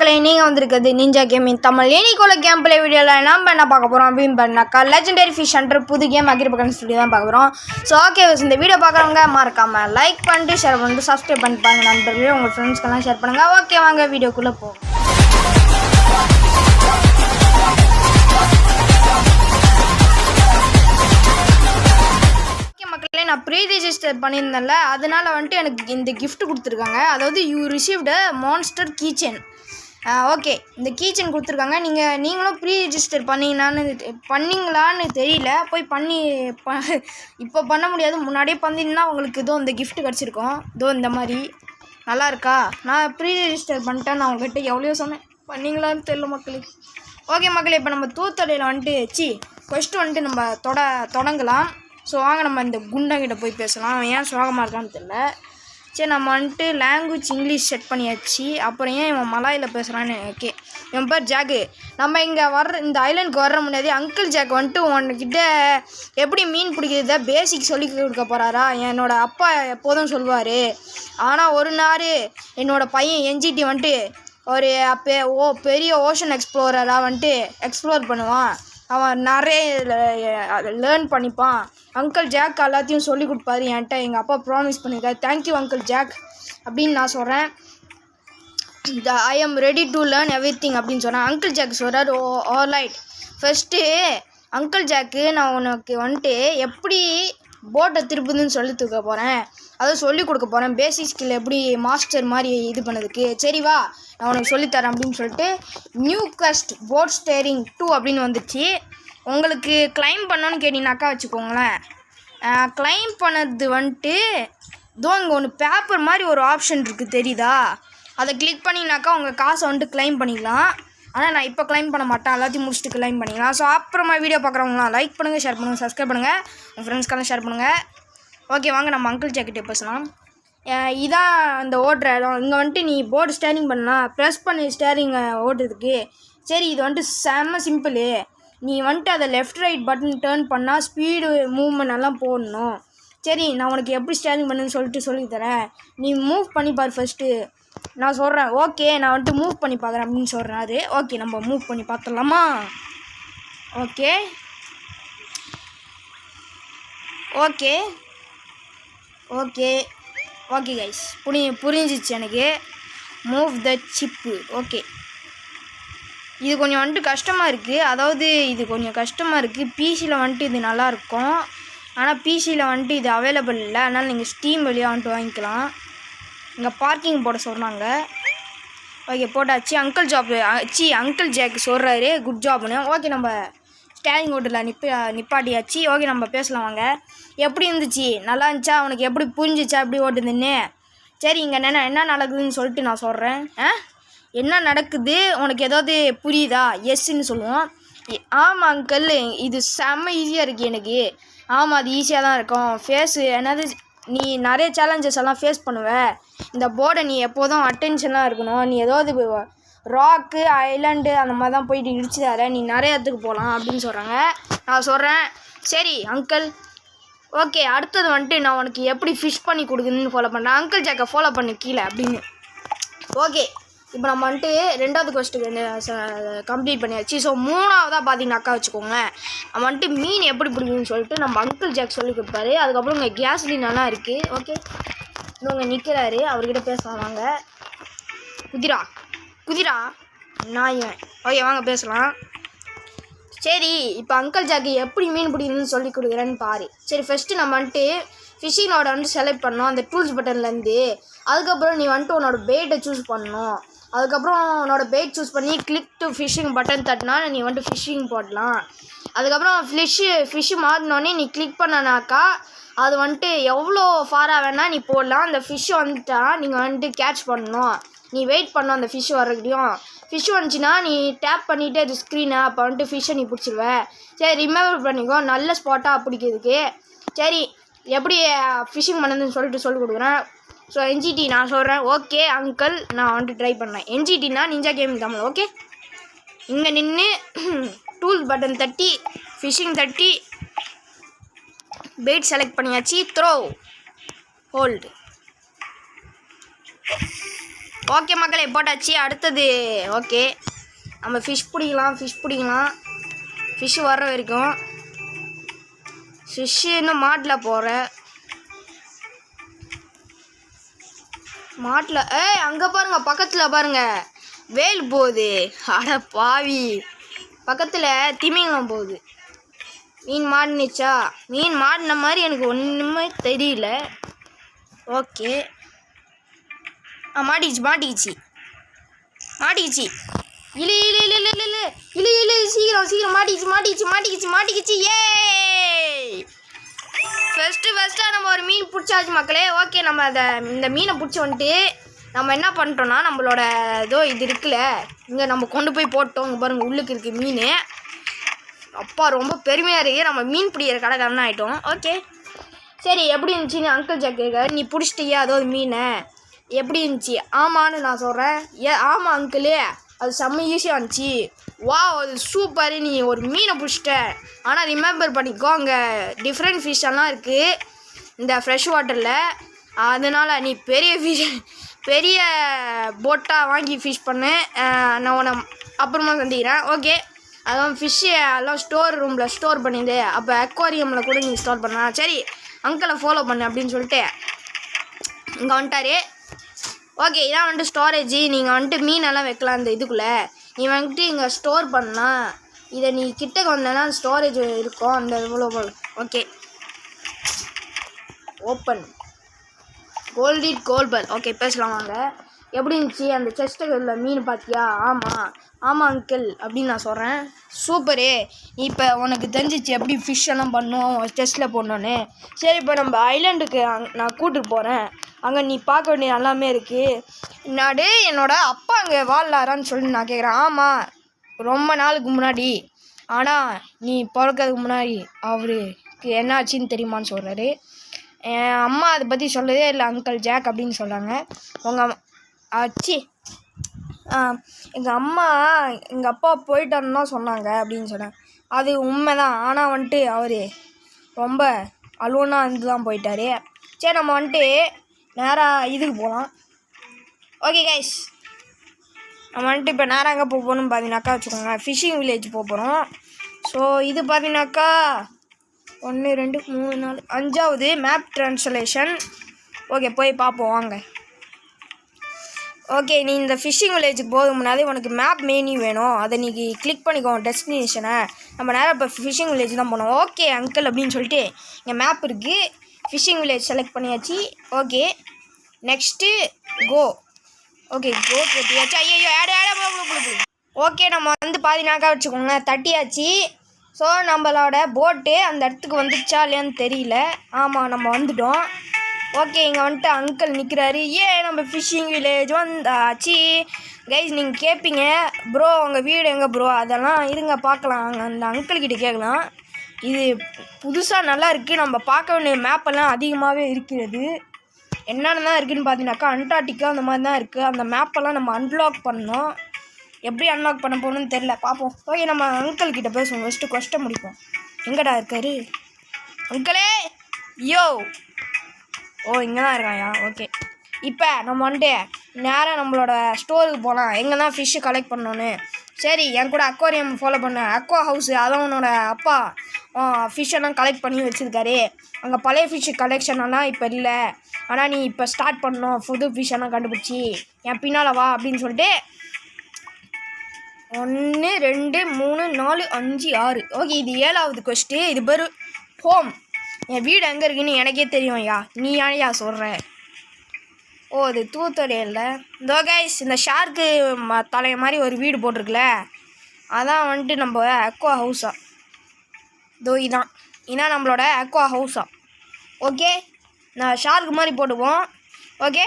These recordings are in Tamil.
மக்களே, நீங்கள் வந்திருக்கிறது நிஞ்சா கேமிங் தமிழ். இன்னைக்குள்ள கேம் பிளே வீடியோவில் நம்ம என்ன பார்க்க போகிறோம் அப்படின்னு பண்ணாக்கா லெஜெண்டரி ஃபிஷ் ஹண்டர் புது கேம் அக்ரிபக்கன் ஸ்டுடியோ தான் பார்க்க போகிறோம். ஸோ ஓகே, இந்த வீடியோ பார்க்குறவங்க மறக்காமல் லைக் பண்ணிட்டு ஷேர் பண்ணிட்டு சப்ஸ்கிரைப் பண்ணி பாருங்க நண்பர்களே, உங்கள் ஃப்ரெண்ட்ஸ்க்கெல்லாம் ஷேர் பண்ணுங்கள். ஓகே, வாங்க வீடியோக்குள்ளே போகும். மக்களே, நான் ப்ரீ ரிஜிஸ்டர் பண்ணியிருந்தேன்ல, அதனால வந்துட்டு எனக்கு இந்த கிஃப்ட் கொடுத்துருக்காங்க. அதாவது யூ ரிசீவ்டு மான்ஸ்டர் கீச்சன். ஓகே, இந்த கீச்சன் கொடுத்துருக்காங்க. நீங்களும் ப்ரீ ரிஜிஸ்டர் பண்ணிங்களான்னு தெரியல, போய் இப்போ பண்ண முடியாது. முன்னாடியே பண்ணிங்கன்னா உங்களுக்கு இதோ இந்த கிஃப்ட் கிடச்சிருக்கோம். இதோ இந்த மாதிரி நல்லா இருக்கா? நான் ப்ரீ ரிஜிஸ்டர் பண்ணிட்டேன். நான் உங்கள்கிட்ட எவ்வளோ சொன்னேன், பண்ணிங்களான்னு தெரியல மக்களே. ஓகே மக்களே, இப்போ நம்ம தூத்தடையில் வந்துட்டு ஃபஸ்ட்டு வந்துட்டு நம்ம தொடங்கலாம். ஸோ வாங்க நம்ம இந்த குண்டங்கிட்ட போய் பேசலாம். அவன் ஏன் சோகமாக இருக்கான்னு தெரியல. சரி, நம்ம வந்துட்டு லாங்குவேஜ் இங்கிலீஷ் செட் பண்ணியாச்சு. அப்புறம் ஏன் இவன் மலாயில் பேசுகிறான்னு. ஓகே, என் பேர் ஜாக்கு. நம்ம இங்கே இந்த ஐலண்டுக்கு வர்ற முன்னாடி அங்கிள் ஜாக் வந்துட்டு உன்கிட்ட எப்படி மீன் பிடிக்கிறத பேசிக் சொல்லி கொடுக்க போகிறாரா? என்னோடய அப்பா எப்போதும் சொல்லுவார். ஆனால் ஒரு நாள் என்னோடய பையன் என்ஜிடி வந்துட்டு ஒரு பெரிய ஓஷன் எக்ஸ்ப்ளோரராக வந்துட்டு எக்ஸ்ப்ளோர் பண்ணுவான். அவன் நிறைய லேர்ன் பண்ணிப்பான். அங்கிள் ஜாக் எல்லாத்தையும் சொல்லி கொடுப்பாரு என்கிட்ட. எங்கள் அப்பா ப்ராமிஸ் பண்ணியிருக்காரு. தேங்க்யூ அங்கிள் ஜாக் அப்படின்னு நான் சொல்கிறேன். I am ready to learn everything அப்படின்னு சொன்னேன். அங்கிள் ஜாக் சொல்கிறார், ஆல்ரைட். ஃபஸ்ட்டு அங்கிள் ஜாக்கு, நான் உனக்கு வந்துட்டு எப்படி போட்டை திருப்புதுன்னு சொல்லி தூக்க போகிறேன். அதை சொல்லிக் கொடுக்க போகிறேன். பேசிக் ஸ்கில் எப்படி மாஸ்டர் மாதிரி இது பண்ணதுக்கு. சரி வா, நான் உனக்கு சொல்லித்தரேன் அப்படின்னு சொல்லிட்டு நியூ கஸ்ட் போட் ஸ்டேரிங் 2 அப்படின்னு வந்துச்சு. உங்களுக்கு கிளைம் பண்ணோன்னு கேட்டிங்கனாக்கா வச்சுக்கோங்களேன். கிளைம் பண்ணது வந்துட்டு இதோ இங்கே ஒன்று பேப்பர் மாதிரி ஒரு ஆப்ஷன் இருக்குது, தெரியுதா? அதை கிளிக் பண்ணிங்கனாக்கா உங்கள் காசை வந்துட்டு கிளைம் பண்ணிக்கலாம். ஆனால் நான் இப்போ கிளைம் பண்ண மாட்டேன், எல்லாத்தையும் முடிச்சுட்டு கிளைம் பண்ணிக்கலாம். ஸோ அப்புறமா வீடியோ பார்க்குறவங்களாம் லைக் பண்ணுங்கள், ஷேர் பண்ணுங்கள், சப்ஸ்கிரைப் பண்ணுங்கள், உங்கள் ஃப்ரெண்ட்ஸ்க்கெல்லாம் ஷேர் பண்ணுங்கள். ஓகே, வாங்க நம்ம அங்கிள் ஜாக்கிட்டே பேசலாம். இதான் இந்த ஓட்டுற இடம். இங்கே வந்துட்டு நீ போர்டு ஸ்டேரிங் பண்ணலாம், ப்ரெஸ் பண்ணி ஸ்டேரிங்கை ஓட்டுறதுக்கு. சரி, இது வந்துட்டு செம்ம சிம்பிள். நீ வந்துட்டு அதை லெஃப்ட் ரைட் பட்டன் டேர்ன் பண்ணால் ஸ்பீடு மூவ்மெண்ட் எல்லாம் போடணும். சரி, நான் உனக்கு எப்படி ஸ்டேரிங் பண்ணுன்னு சொல்லிட்டு சொல்லித்தரேன். நீ மூவ் பண்ணிப்பார் ஃபஸ்ட்டு. நான் சொல்கிறேன். ஓகே, நான் வந்துட்டு மூவ் பண்ணி பார்க்குறேன் அப்படின்னு சொல்கிறாரு. ஓகே, நம்ம மூவ் பண்ணி பார்த்துடலாமா? Okay okay okay okay guys, புரிஞ்சிச்சு எனக்கு. Move the chip. ஓகே, இது கொஞ்சம் வந்துட்டு கஷ்டமாக இருக்குது. அதாவது இது கொஞ்சம் கஷ்டமாக இருக்குது. பிசியில் வந்துட்டு இது நல்லாயிருக்கும். ஆனால் பிசியில் வந்துட்டு இது அவைலபிள் இல்லை. அதனால் நீங்கள் ஸ்டீம் வழியாக வந்துட்டு வாங்கிக்கலாம். இங்கே பார்க்கிங் போட சொல்கிறாங்க. ஓகே, போட்டாச்சு. அங்கிள் ஜாக் சொல்கிறாரு குட் ஜாப்னு. ஓகே, நம்ம ஸ்டேரிங் ஓட்டில் நிப்பாட்டியாச்சு. ஓகே, நம்ம பேசலாம் வாங்க. எப்படி இருந்துச்சு? நல்லா இருந்துச்சா? உனக்கு எப்படி புரிஞ்சிச்சா எப்படி ஓட்டுதுன்னு? சரி, இங்கே என்ன நடக்குதுன்னு சொல்லிட்டு நான் சொல்கிறேன். என்ன நடக்குது உனக்கு ஏதாவது புரியுதா? எஸ்ன்னு சொல்லுவோம். ஆமாம் அங்கிள், இது செம்ம ஈஸியாக இருக்குது எனக்கு. ஆமாம், அது ஈஸியாக தான் இருக்கும். என்னது, நீ நிறைய சேலஞ்சஸ் எல்லாம் ஃபேஸ் பண்ணுவ. இந்த போர்டை நீ எப்போதும் அட்டென்ஷனாக இருக்கணும். நீ ஏதாவது ராக்கு ஐலாண்டு அந்த மாதிரி தான் போயிட்டு இடிச்சு தர, நீ நிறைய இடத்துக்கு போகலாம் அப்படின்னு சொல்கிறாங்க. நான் சொல்கிறேன், சரி அங்கிள், ஓகே. அடுத்தது வந்துட்டு நான் உனக்கு எப்படி ஃபிஷ் பண்ணி கொடுக்குதுன்னு ஃபாலோ பண்ணுறேன். அங்கிள் ஜாக்கை ஃபாலோ பண்ணி கீழே அப்படின்னு. ஓகே, இப்போ நம்ம வந்துட்டு 2வது கொஸ்டின் கம்ப்ளீட் பண்ணியாச்சு. ஸோ 3வதாக பார்த்தீங்கன்னாக்கா வச்சுக்கோங்க, நம்ம வந்துட்டு மீன் எப்படி பிடிக்குதுன்னு சொல்லிட்டு நம்ம அங்கிள் ஜாக் சொல்லி கொடுப்பாரு. அதுக்கப்புறம் இங்கே கேஸ்லினெல்லாம் இருக்குது. ஓகே, இன்னொங்க நிற்கிறாரு, அவர்கிட்ட பேசலாம் வாங்க. குதிரா நான் ஓகே, வாங்க பேசலாம். சரி, இப்போ அங்கிள் ஜாக்கு எப்படி மீன் பிடிக்குதுன்னு சொல்லி கொடுக்குறேன்னு பாரு. சரி, ஃபஸ்ட்டு நம்ம வந்துட்டு ஃபிஷிங் ராடை வந்துட்டு செலக்ட் பண்ணோம் அந்த டூல்ஸ் பட்டன்லேருந்து. அதுக்கப்புறம் நீ வந்துட்டு உன்னோட பெயிட்டை சூஸ் பண்ணணும். அதுக்கப்புறம் உன்னோட பெயிட் சூஸ் பண்ணி கிளிக் டு ஃபிஷ்ஷிங் பட்டன் தட்டினா நீ வந்துட்டு ஃபிஷ்ஷிங் போடலாம். அதுக்கப்புறம் ஃபிஷ்ஷு மாறினோடனே நீ கிளிக் பண்ணனாக்கா அது வந்துட்டு எவ்வளோ ஃபாராக வேணால் நீ போடலாம். அந்த ஃபிஷ்ஷு வந்துட்டா நீங்கள் வந்துட்டு கேட்ச் பண்ணணும். நீ வெயிட் பண்ணணும் அந்த ஃபிஷ்ஷு வர்றதுக்கும். ஃபிஷ்ஷு வந்துச்சுன்னா நீ டேப் பண்ணிவிட்டு அது ஸ்க்ரீனை, அப்போ வந்துட்டு ஃபிஷ்ஷை நீ பிடிச்சிடுவேன். சரி, ரிமெம்பர் பண்ணிக்கோ நல்ல ஸ்பாட்டாக பிடிக்கிறதுக்கு. சரி, எப்படி ஃபிஷ்ஷிங் பண்ணதுன்னு சொல்லிட்டு சொல்லி கொடுக்குறேன். ஸோ என்ஜிடி நான் சொல்கிறேன். ஓகே அங்கிள், நான் வந்துட்டு ட்ரை பண்ணேன். என்ஜிடினா நிஞ்சா கேமிங் தமிழ். ஓகே, இங்கே நின்று டூல் பட்டன் தட்டி ஃபிஷ்ஷிங் தட்டி பெயிட் செலக்ட் பண்ணியாச்சு. Throw hold. ஓகே மக்களே போட்டாச்சு. அடுத்தது ஓகே நம்ம ஃபிஷ் பிடிக்கலாம். ஃபிஷ் வர்ற வரைக்கும் ஃபிஷ்ஷு இன்னும் மாட்டில் போகிறேன். மாட்டில் அங்கே பாருங்கள், பக்கத்தில் பாருங்கள் வேல் போகுது. அட பாவி, பக்கத்தில் திமிங்கலம் போகுது. மீன் மாட்டினுச்சா? மீன் மாட்டின மாதிரி எனக்கு ஒன்றுமே தெரியல. ஓகே மாட்டிக்கிச்சு. இழு சீக்கிரம் மாட்டிக்கிச்சு. ஏ ஃபஸ்ட்டாக நம்ம ஒரு மீன் பிடிச்சாச்சு மக்களே. ஓகே நம்ம இந்த மீனை பிடிச்சி வந்துட்டு நம்ம என்ன பண்ணிட்டோம்னா நம்மளோட இது இருக்குல்ல இங்கே நம்ம கொண்டு போய் போட்டோம். இங்கே பாருங்கள் உள்ளுக்கு இருக்குது மீன். அப்பா ரொம்ப பெருமையாக இருக்குது, நம்ம மீன் பிடிக்கிற கடைக்காரன் ஆகிட்டோம். ஓகே சரி, எப்படி இருந்துச்சுன்னு அங்கிள் ஜாக் கேட்க. நீ பிடிச்சிட்டியா அதோ மீனை? எப்படி இருந்துச்சு? ஆமான்னு நான் சொல்கிறேன். ஆமாம் அங்கிள், அது செம்ம ஈஸியாக இருந்துச்சு. வா அது சூப்பர், நீ ஒரு மீனை பிடிச்சிட்ட. ஆனால் ரிமெம்பர் பண்ணிக்கோ, அங்கே டிஃப்ரெண்ட் ஃபிஷ் எல்லாம் இருக்குது இந்த ஃப்ரெஷ் வாட்டரில். அதனால் நீ பெரிய போட்டாக வாங்கி ஃபிஷ் பண்ணு. நான் உன்னை அப்புறமா சந்திக்கிறேன். ஓகே அதான் ஃபிஷ்ஷு எல்லாம் ஸ்டோர் ரூமில் ஸ்டோர் பண்ணிது. அப்போ அக்வாரியமில் கூட நீங்கள் ஸ்டோர் பண்ணலாம். சரி அங்கிளை ஃபாலோ பண்ணு அப்படின்னு சொல்லிட்டு இங்கே வந்துட்டார். ஓகே இதான் வந்துட்டு ஸ்டோரேஜ். நீங்கள் வந்துட்டு மீனெல்லாம் வைக்கலாம் இந்த இதுக்குள்ளே. நீ வந்துட்டு இங்கே ஸ்டோர் பண்ணலாம். இதை நீ கிட்டக்கு வந்தேன்னா ஸ்டோரேஜ் இருக்கும் அந்த இவ்வளோ. Okay open கோல்பல். ஓகே பேசலாம் வாங்க. எப்படி இருந்துச்சு அந்த செஸ்ட்டுக்குள்ள மீன் பார்த்தியா? ஆமாம் அங்கிள் அப்படின்னு நான் சொல்கிறேன். சூப்பரு, இப்போ உனக்கு தெரிஞ்சிச்சு எப்படி ஃபிஷ் எல்லாம் பண்ணோம் செஸ்ட்டில் போடணுன்னு. சரி இப்போ நம்ம ஐலாண்டுக்கு நான் கூப்பிட்டு போகிறேன். அங்கே நீ பார்க்க வேண்டிய எல்லாமே இருக்குது. என்னோட அப்பா அங்கே வாழலாரான்னு சொல்லி நான் கேட்குறேன். ஆமாம் ரொம்ப நாளுக்கு முன்னாடி, ஆனால் நீ பிறக்கிறதுக்கு முன்னாடி அவருக்கு என்ன ஆச்சுன்னு தெரியுமான்னு சொல்கிறாரு. என் அம்மா அதை பற்றி சொல்லவே இல்லை அங்கிள் ஜாக் அப்படின்னு சொல்கிறாங்க. உங்கள் எங்கள் அப்பா போயிட்டான்னு தான் சொன்னாங்க அப்படின்னு சொன்னேன். அது உண்மை தான், ஆனால் வந்துட்டு அவர் ரொம்ப அலோனாக இருந்து தான் போயிட்டார். சரி நம்ம வந்துட்டு நேராக இதுக்கு போகலாம். ஓகே கைஸ், நம்ம வந்துட்டு இப்போ நேராக எங்கே போகணும்னு பார்த்தீங்கன்னாக்கா வச்சுக்கோங்க, ஃபிஷிங் வில்லேஜ் போகிறோம். ஸோ இது பார்த்தீங்கன்னாக்கா 1 2 3 4 5வது மேப் ட்ரான்ஸ்லேஷன். ஓகே போய் பார்ப்போம் வாங்க. ஓகே நீ இந்த ஃபிஷிங் வில்லேஜுக்கு போக முன்னாடி உனக்கு மேப் மெனு வேணும். அதை நீ கிளிக் பண்ணிக்கோ டெஸ்டினேஷனை. நம்ம நேரம் இப்போ ஃபிஷிங் வில்லேஜ் தான் போனோம். ஓகே அங்கிள் அப்படின்னு சொல்லிட்டு இங்கே மேப் இருக்குது. ஃபிஷிங் வில்லேஜ் செலக்ட் பண்ணியாச்சு. ஓகே நெக்ஸ்ட்டு கோ. ஓகே கோ தட்டியாச்சு. ஐயோ ஓகே நம்ம வந்து பாதினாக்கா வச்சுக்கோங்க தட்டியாச்சு. ஸோ நம்மளோட போட்டு அந்த இடத்துக்கு வந்துச்சா இல்லையான்னு தெரியல. ஆமாம் நம்ம வந்துட்டோம். ஓகே இங்கே வந்துட்டு அங்கிள் நிற்கிறாரு. நம்ம ஃபிஷிங் வில்லேஜ் வந்தாச்சு. கைஸ் நீங்கள் கேட்பீங்க ப்ரோ உங்கள் வீடு எங்கே ப்ரோ? அதெல்லாம் இருங்க பார்க்கலாம், அந்த அங்கிள்கிட்ட கேட்கலாம். இது புதுசாக நல்லா இருக்குது. நம்ம பார்க்க வேண்டிய மேப்பெல்லாம் அதிகமாகவே இருக்கிறது. என்னென்ன தான் இருக்குதுன்னு பார்த்தீங்கன்னாக்கா அண்டார்டிகா அந்த மாதிரி தான் இருக்குது. அந்த மேப்பெல்லாம் நம்ம அன்லாக் பண்ணோம். எப்படி அன்லாக் பண்ண போகணுன்னு தெரில, பார்ப்போம். ஓகே நம்ம அங்கிள் கிட்ட பேசுவோம். ஃபஸ்ட்டு கொஸ்ட்டை முடிப்போம். எங்கடா இருக்காரு அங்கிளே? இங்கே தான் இருக்காயா? ஓகே இப்போ நம்ம வந்துட்டு நேராக நம்மளோட ஸ்டோருக்கு போகலாம். எங்கே தான் ஃபிஷ்ஷு கலெக்ட் பண்ணோன்னு. சரி என் கூட அக்வாரியம் ஃபாலோ பண்ண அக்வா ஹவுஸு. அதான் உன்னோட அப்பா ஃபிஷ்ஷெல்லாம் கலெக்ட் பண்ணி வச்சுருக்காரு. அங்கே பழைய ஃபிஷ்ஷு கலெக்ஷனெல்லாம் இப்போ இல்லை. ஆனால் நீ இப்போ ஸ்டார்ட் பண்ணணும் புது ஃபிஷ்ஷெல்லாம் கண்டுபிடிச்சி என் பின்னால் வா அப்படின்னு சொல்லிட்டு 1 2 3 4 5 6. ஓகே இது 7வது கொஸ்ட்டு. இது பேர் ஹோம். என் வீடு எங்கே இருக்குன்னு எனக்கே தெரியும் ஐயா, நீ ஏன்யா சொல்கிற? இது தூத்துறையில் இந்த கைஸ் இந்த ஷார்க்கு தலைய மாதிரி ஒரு வீடு போட்டிருக்குல்ல, அதான் வந்துட்டு நம்ம அக்வா ஹவுஸா. இதான் நம்மளோட அக்வா ஹவுஸா. ஓகே நான் ஷார்க்கு மாதிரி போட்டுப்போம். ஓகே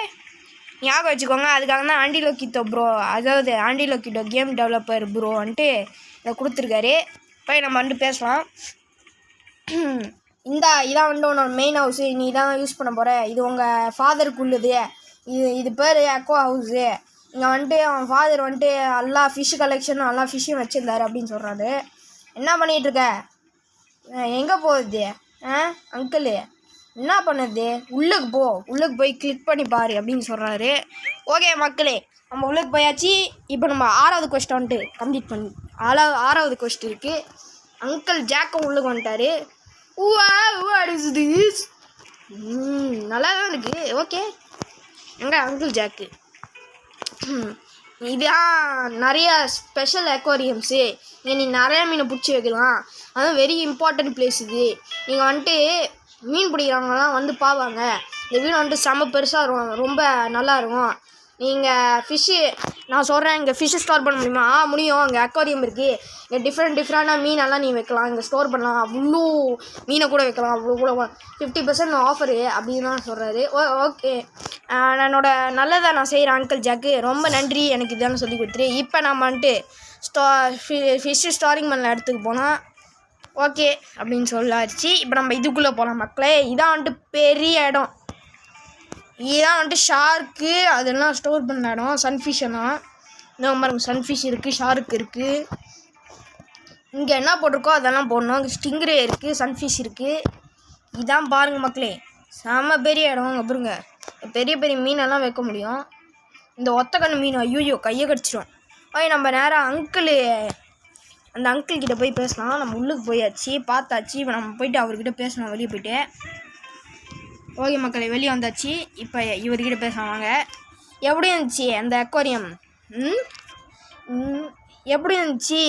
ஞாபகம் வச்சுக்கோங்க. அதுக்காக தான் ஆண்டி லோக்கிட்டோ ப்ரோ, அதாவது ஆண்டி லோக்கிட்டோ கேம் டெவலப்பர் ப்ரோ வந்துட்டு இதை கொடுத்துருக்காரு. போய் நம்ம வந்துட்டு பேசலாம். இதான் வந்துட்டு உன்னோட மெயின் ஹவுஸு, நீ தான் யூஸ் பண்ண போகிற. இது உங்கள் ஃபாதருக்கு உள்ளது. இது பேர் அக்வா ஹவுஸு. இங்கே வந்துட்டு அவன் ஃபாதர் வந்துட்டு எல்லா ஃபிஷ்ஷு கலெக்ஷனும் எல்லா ஃபிஷ்ஷும் வச்சுருந்தாரு அப்படின்னு சொல்கிறாரு. என்ன பண்ணிகிட்ருக்க? எங்கே போகுது அங்கிள்? என்ன பண்ணுது? உள்ளுக்கு போய் கிளிக் பண்ணி பாரு அப்படின்னு சொல்கிறாரு. ஓகே மக்களே நம்ம உள்ளுக்கு போயாச்சு. இப்போ நம்ம 6வது கொஸ்டின் வந்துட்டு கம்ப்ளீட் பண்ணி 6வது கொஸ்டின் இருக்குது. அங்கிள் ஜாக்கும் உள்ளுக்கு வந்துட்டார். நல்லா தான் இருக்குது. ஓகே, எங்க அங்கிள் ஜாக்கு. இதான் நிறையா ஸ்பெஷல் அக்வாரியம்ஸு. இங்கே நீங்கள் நிறையா மீனை பிடிச்சி வைக்கலாம். அதுவும் வெரி இம்பார்ட்டன்ட் பிளேஸ் இது. நீங்கள் வந்துட்டு மீன் பிடிக்கிறவங்கலாம் வந்து பாவாங்க. இந்த வீடு வந்துட்டு செம்ம பெருசாக இருக்கும், ரொம்ப நல்லா இருக்கும். நீங்கள் ஃபிஷ்ஷு நான் சொல்கிறேன், இங்கே ஃபிஷ்ஷு ஸ்டோர் பண்ண முடியுமா? முடியும். இங்கே அக்வாரியம் இருக்குது. இங்கே டிஃப்ரெண்ட்டான மீனெல்லாம் நீ வைக்கலாம், இங்கே ஸ்டோர் பண்ணலாம். அவ்வளோ மீனை கூட வைக்கலாம். அவ்வளோ கூட 50% ஆஃபரு அப்படின்னு தான் சொல்கிறாரு. ஓகே, என்னோடய நல்லதை நான் செய்கிறேன் அங்கிள் ஜாக்கு. ரொம்ப நன்றி எனக்கு இதான சொல்லி கொடுத்துரு. இப்போ நம்ம வந்துட்டு ஃபிஷ்ஷு ஸ்டோரிங் பண்ணல இடத்துக்கு போனால் ஓகே அப்படின்னு சொல்லாச்சு. இப்போ நம்ம இதுக்குள்ளே போகலாம் மக்களே. இதான் வந்துட்டு பெரிய இடம். இதான் வந்துட்டு ஷார்க்கு அதெல்லாம் ஸ்டோர் பண்ண இடம். சன்ஃபிஷ் எல்லாம் இந்த மாதிரி சன்ஃபிஷ் இருக்குது, ஷார்க்கு இருக்குது. இங்கே என்ன போட்டிருக்கோ அதெல்லாம் போடணும். இங்கே ஸ்டிங்ரே இருக்குது, சன்ஃபிஷ் இருக்குது. இதான் பாருங்கள் மக்களே, செம்ம பெரிய இடம். அங்கே பாருங்க, பெரிய பெரிய மீனெல்லாம் வைக்க முடியும். இந்த ஒத்தக்கண்ணு மீன் ஐயோ கையை கடிச்சிடும். நம்ம நேராக அந்த அங்கிள் கிட்டே போய் பேசலாம். நம்ம உள்ளுக்கு போயாச்சு, பார்த்தாச்சு. இப்போ நம்ம போயிட்டு அவர்கிட்ட பேசணும். வெளியே போய்ட்டு ஓகே மக்களே, வெளியே வந்தாச்சு. இப்போ இவர்கிட்ட பேசலாம் வாங்க. எப்படி இருந்துச்சு அந்த அக்வாரியம்? எப்படி இருந்துச்சு?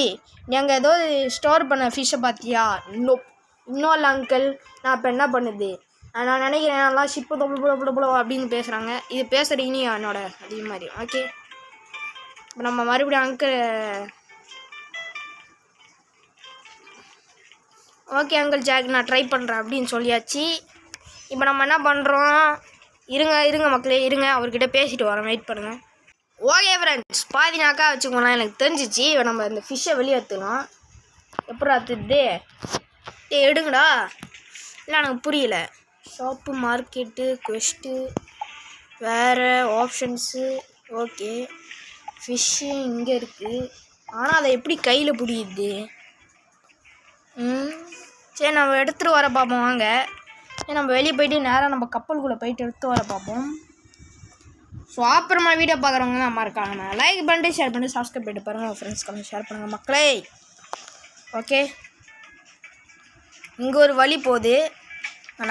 நீங்கள் ஏதோ ஸ்டோர் பண்ண ஃபிஷ்ஷை பார்த்தியா? இன்னும் இல்லை அங்கிள். நான் இப்போ என்ன பண்ணுது, நான் நினைக்கிறேன் நல்லா ஷிப்பு தொப்புளோ அப்படின்னு பேசுகிறாங்க. இது பேசுகிறீங்கன்னு என்னோட அதே மாதிரி. ஓகே, இப்போ நம்ம மறுபடியும் அங்கிள் ஓகே அங்கிள் ஜாக் நான் ட்ரை பண்ணுறேன் அப்படின்னு சொல்லியாச்சு. இப்போ நம்ம என்ன பண்ணுறோம், இருங்க மக்களே இருங்க, அவர்கிட்ட பேசிட்டு வரோம், வெயிட் பண்ணுங்கள். ஓகே ஃப்ரெண்ட்ஸ், பாதினாக்கா வச்சுக்கோங்களேன். எனக்கு தெரிஞ்சிச்சு. இப்போ நம்ம இந்த ஃபிஷ்ஷை வெளியே எடுத்துக்கலாம். எப்படி எடுத்துது எடுங்கடா. இல்லை எனக்கு புரியல. ஷாப்பு, மார்க்கெட்டு, குவெஸ்ட்டு, வேறு ஆப்ஷன்ஸு. ஓகே, ஃபிஷ்ஷு இங்கே இருக்குது. ஆனால் அதை எப்படி கையில் பிடிக்குது? சரி, நம்ம எடுத்துகிட்டு வர பார்ப்போம் வாங்க. நம்ம வெளியே போயிட்டு நேராக நம்ம கப்பலுக்குள்ளே போயிட்டு எடுத்து வர பார்ப்போம். ஸோ அப்புறமா வீடியோ பார்க்குறவங்க தான் மறக்காம லைக் பண்ணிட்டு ஷேர் பண்ணிட்டு சப்ஸ்கிரைப் பண்ணிட்டு பாருங்கள். ஃப்ரெண்ட்ஸ்க்கெல்லாம் ஷேர் பண்ணுங்கள் மக்களே. ஓகே, இங்கே ஒரு வழி போகுது.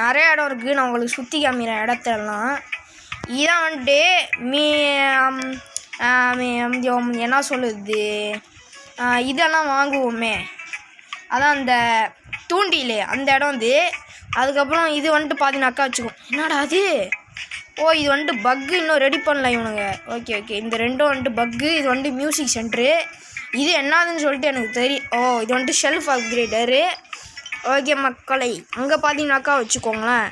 நிறைய இடம் இருக்குது. நான் உங்களுக்கு சுற்றி காமிக்கிறேன் இடத்தெல்லாம். இதான் வந்துட்டு என்ன சொல்லுது, இதெல்லாம் வாங்குவோமே, அதான் அந்த தூண்டிலே அந்த இடம் வந்து. அதுக்கப்புறம் இது வந்துட்டு பார்த்தீங்கன்னாக்கா வச்சுக்கோ. என்னடா அது? இது வந்துட்டு பக்கு இன்னும் ரெடி பண்ணல இவனுங்க. ஓகே, இந்த ரெண்டும் வந்துட்டு பக்கு. இது வந்துட்டு மியூசிக் சென்ட்ரு. இது என்னதுன்னு சொல்லிட்டு எனக்கு தெரியும். இது வந்துட்டு ஷெல்ஃப் அப்கிரேடரு. ஓகே மக்களை, அங்கே பார்த்தீங்கன்னாக்கா வச்சுக்கோங்களேன்,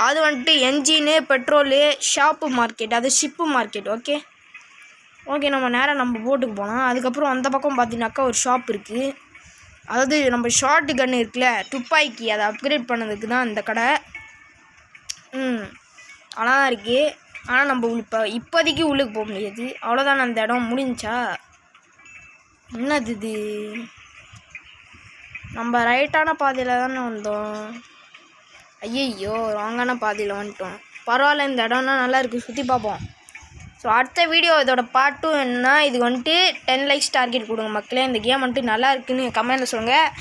அது வந்துட்டு என்ஜினு, பெட்ரோலு, ஷாப்பு மார்க்கெட், அது ஷிப்பு மார்க்கெட். ஓகே நம்ம நேராக நம்ம போட்டுக்கு போனோம். அதுக்கப்புறம் அந்த பக்கம் பார்த்தீங்கன்னாக்கா ஒரு ஷாப் இருக்குது. அதாவது நம்ம ஷார்ட் கன் இருக்குல்ல, துப்பாக்கி, அதை அப்கிரேட் பண்ணதுக்கு தான் இந்த கடை. அவ்வளோதான் இருக்குது. ஆனால் நம்ம இப்போதைக்கு உள்ளுக்கு போக முடியாது. அவ்வளோதான், அந்த இடம் முடிஞ்சா. என்னது இது? நம்ம ரைட்டான பாதையில் தானே வந்தோம். ஐயோ ராங்கான பாதையில் வந்துட்டோம். பரவாயில்ல, இந்த இடம்னா நல்லா இருக்குது, சுற்றி பார்ப்போம். ஸோ அடுத்த வீடியோ இதோட பார்ட் 2 என்ன, இது வந்துட்டு 10 லைக்ஸ் டார்கெட் கொடுங்க மக்களே. இந்த கேம் வந்துட்டு நல்லா இருக்குன்னு கமெண்டில் சொல்லுங்கள்.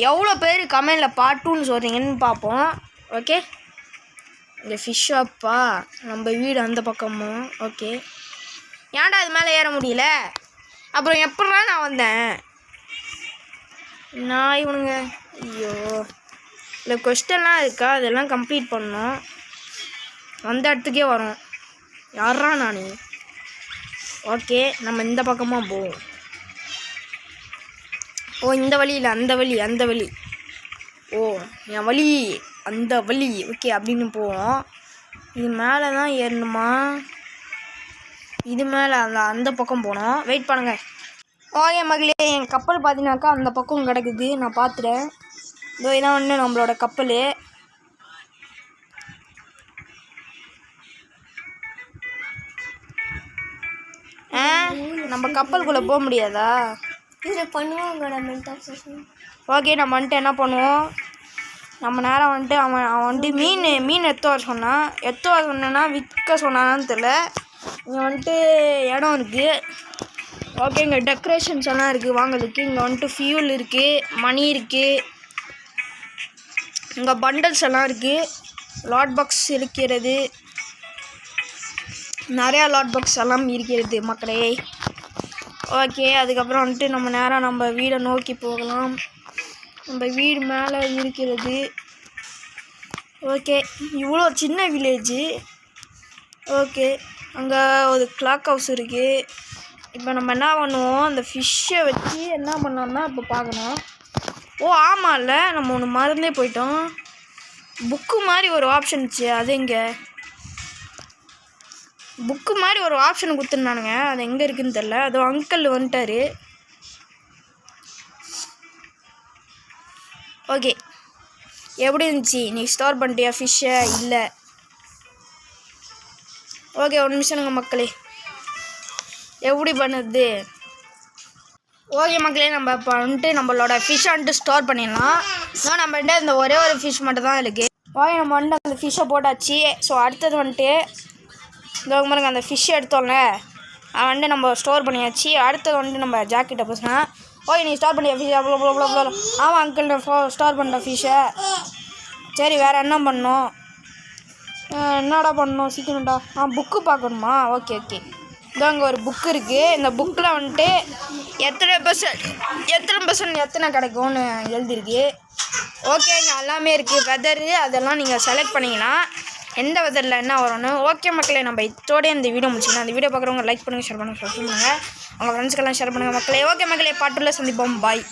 எவ்வளோ பேர் கமெண்டில் பார்ட் 2ன்னு சொல்கிறீங்கன்னு பார்ப்போம். ஓகே, இந்த ஃபிஷ் ஷாப்பா, நம்ம வீடு அந்த பக்கமும். ஓகே, ஏன்டா அது மேலே ஏற முடியல? அப்புறம் எப்படா நான் வந்தேன்? நான் இவனுங்க ஐயோ, இல்லை கொஸ்டெல்லாம் இருக்கா, அதெல்லாம் கம்ப்ளீட் பண்ணோம். அந்த இடத்துக்கே வரும். யாரா நான்? ஓகே, நம்ம இந்த பக்கமாக போவோம். இந்த வழி இல்லை, அந்த வழி என் வழி அந்த வழி. ஓகே, அப்படின்னு போவோம். இது மேலே தான் ஏறணுமா? இது மேலே அந்த பக்கம் போனோம். வெயிட் பண்ணுங்கள். ஓகே மகளே, என் கப்பல் பார்த்தீங்கன்னாக்கா அந்த பக்கம் கிடக்குது, நான் பார்த்துட்டேன். இதான் ஒன்று நம்மளோட கப்பல். நம்ம கப்பலுக்குள்ளே போக முடியாதா? ஓகே, நம்ம வந்துட்டு என்ன பண்ணுவோம், நம்ம நேரம் வந்துட்டு அவன் வந்துட்டு மீன் எடுத்து வர சொன்னான். விற்க சொன்னான்னு தெரியல. இங்கே வந்துட்டு இடம் இருக்குது. ஓகே, இங்கே டெக்கரேஷன்ஸ் எல்லாம் இருக்குது வாங்கிறதுக்கு. இங்கே வந்துட்டு ஃபியூல் இருக்குது, மணி இருக்குது, இங்கே பண்டல்ஸ் எல்லாம் இருக்குது, லாட் பாக்ஸ் இருக்கிறது, நிறையா லாட் பாக்ஸ் எல்லாம் இருக்கிறது மக்களே. ஓகே, அதுக்கப்புறம் வந்துட்டு நம்ம நேராக நம்ம வீடை நோக்கி போகலாம். நம்ம வீடு மேலே இருக்கிறது. ஓகே, இவ்வளோ சின்ன வில்லேஜு. ஓகே, அங்கே ஒரு கிளாக் ஹவுஸ் இருக்குது. இப்போ நம்ம என்ன பண்ணுவோம், அந்த ஃபிஷ்ஷை வச்சு என்ன பண்ணோம்னா இப்போ பார்க்கணும். ஓ ஆமாம்ல, நம்ம ஒன்று மறந்தே போயிட்டோம். புக்கு மாதிரி ஒரு ஆப்ஷன் இருந்துச்சு, அது எங்கே? புக்கு மாதிரி ஒரு ஆப்ஷன் கொடுத்துருந்தானுங்க, அது எங்கே இருக்குதுன்னு தெரில. அது அங்கிள் வந்துட்டார். ஓகே, எப்படி இருந்துச்சு? நீ ஸ்டோர் பண்ணிட்டியா ஃபிஷ்ஷை? இல்லை. ஓகே, ஒரு நிமிஷம்ங்க மக்களே, எப்படி பண்ணுறது? ஓகே மக்களே, நம்ம இப்போ வந்துட்டு நம்மளோட ஃபிஷ்ஷை வந்துட்டு ஸ்டோர் பண்ணிடலாம். இன்னும் நம்மகிட்ட இந்த ஒரே ஒரு ஃபிஷ் மட்டும் தான் இருக்குது. ஓகே, நம்ம வந்துட்டு அந்த ஃபிஷ்ஷை போட்டாச்சு. ஸோ அடுத்தது வந்துட்டு இந்த பாருங்க, அந்த ஃபிஷ்ஷை எடுத்தோம்ல, அதை வந்துட்டு நம்ம ஸ்டோர் பண்ணியாச்சு. அடுத்தது வந்துட்டு நம்ம ஜாக்கெட்டை பேசுனா. ஓகே, நீ ஸ்டோர் பண்ணியா ஃபிஷ்? அவ்வளோ ஆமாம் அங்கிள், நான் ஸ்டோர் பண்ணுறேன் ஃபிஷ்ஷை. சரி, வேறு என்ன பண்ணணும்? என்னடா பண்ணணும் சீக்கிரம்டா? புக்கு பார்க்கணுமா? ஓகே ஓகே, இதோ அங்கே ஒரு புக்கு இருக்குது. இந்த புக்கில் வந்துட்டு எத்தனை பர்சன்ட் எத்தனை கிடைக்கும்னு எழுதிருக்கு. ஓகே, இங்கே எல்லாமே இருக்குது. வெதரு அதெல்லாம் நீங்கள் செலக்ட் பண்ணிங்கன்னா எந்த வெதரில் என்ன வரும்னு. ஓகே மக்களே, நம்ம இதோடய இந்த வீடியோ முடிச்சுக்கலாம். அந்த வீடியோ பார்க்குறவங்க லைக் பண்ணுங்கள், ஷேர் பண்ணுங்கள், சப்ஸ்கிரைப் பண்ணுங்கள், உங்கள் ஃப்ரெண்ட்ஸ்க்கெல்லாம் ஷேர் பண்ணுங்கள் மக்களே. ஓகே மக்களே, பாட்டுள்ள சந்திப்போம். பாய்.